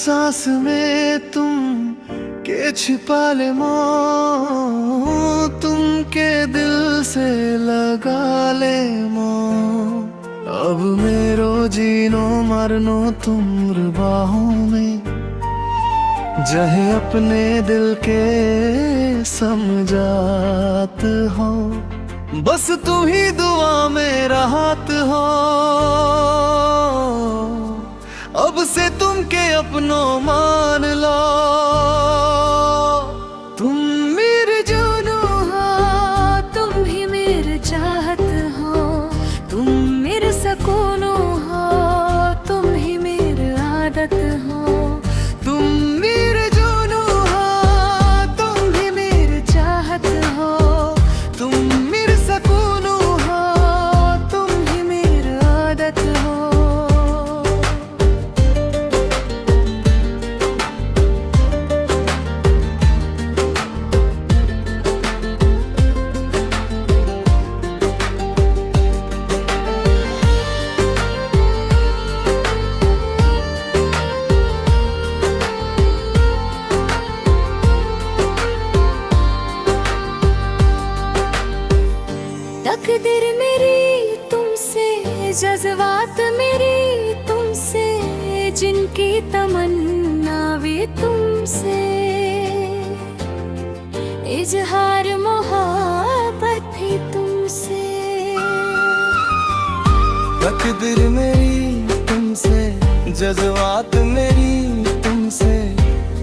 सांस में तुम के छिपा ले मोह, तुम के दिल से लगा ले मोह। अब मेरो जीनो मरनो तुम बाहों में, जहे अपने दिल के समझात हो। बस तू ही दुआ में राहत हो, अब से तुम के अपनों मान लो। तुम मेरे जानो हो, तुम ही मेरे चाहत हो, तुम मेरे सुकून हो, तुम ही मेरी आदत हो। तुम मेरे जानो हो, तुम ही मेरे चाहत हो, तुम मेरे सुकून हो, तुम ही मेरी आदत हो। तकदीर मेरी तुमसे, जज्बात मेरी तुमसे, जिनकी तमन्ना भी तुमसे, इजहार मोहब्बत भी तुमसे। तकदीर मेरी तुमसे, जज्बात मेरी तुमसे,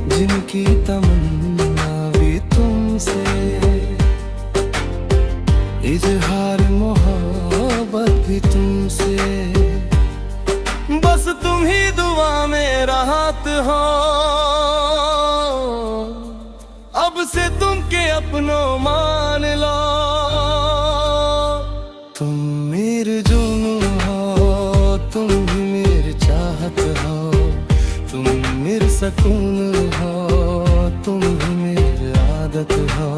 जिनकी तमन्ना भी तुमसे, इजहार मोहब्बत भी तुमसे। बस तुम ही दुआ में राहत हो, अब से तुम के अपनों मान लो। तुम मेरे जुनून हो, तुम ही मेरी चाहत हो, तुम मेरे सुकून हो, तुम ही मेरी आदत हो।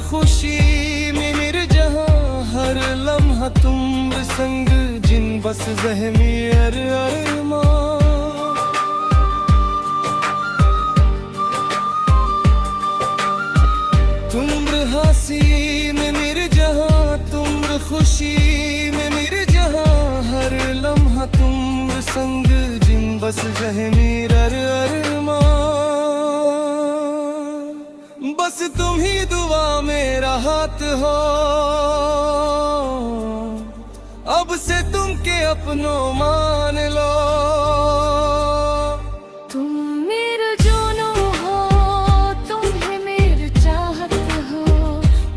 खुशी में मेरे जहां, हर लम्हा तुम संग, जिन बस ज़हमी अरमान। तुम हंसी में मेरे जहां, तुम खुशी में मेरे जहां, हर लम्हा तुम संग, जिन बस ज़हमी अरमान। बस तुम ही दुआ में राहत हो, अब से तुम के अपनों मान लो। तुम मेरे जानो हो, तुम ही मेरी चाहत हो,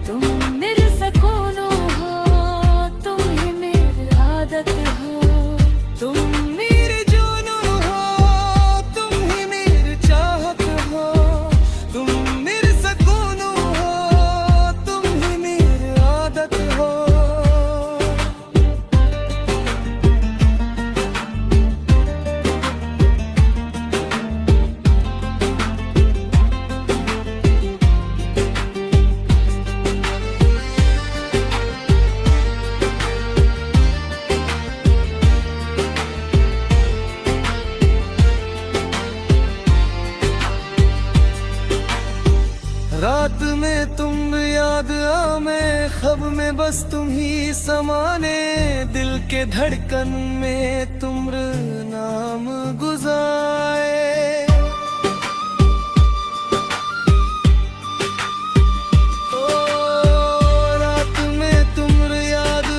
तुम मेरे सुकून हो, तुम ही मेरी आदत हो। तुम मेरे जानो हो, तुम ही मेरी चाहत हो, तुम मेरे सुकून हो, तुम ही मेरी आदत हो। रात में तुम याद मैं ख्वाब में बस तुम ही समाने, दिल के धड़कन में तुम नाम गुजारे। ओ रात में तुम याद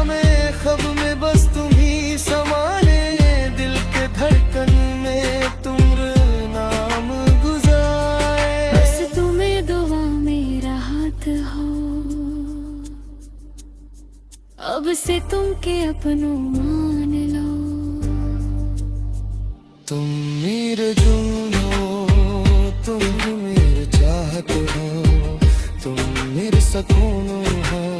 मैं ख्वाब में बस तुम ही समाने, दिल के धड़कन में तुम नाम गुजारे। बस तुम्हें दुआ में राहत हो, अब से तुम के अपनों मान लो। तुम मेरे जुनून हो, सुकून हो।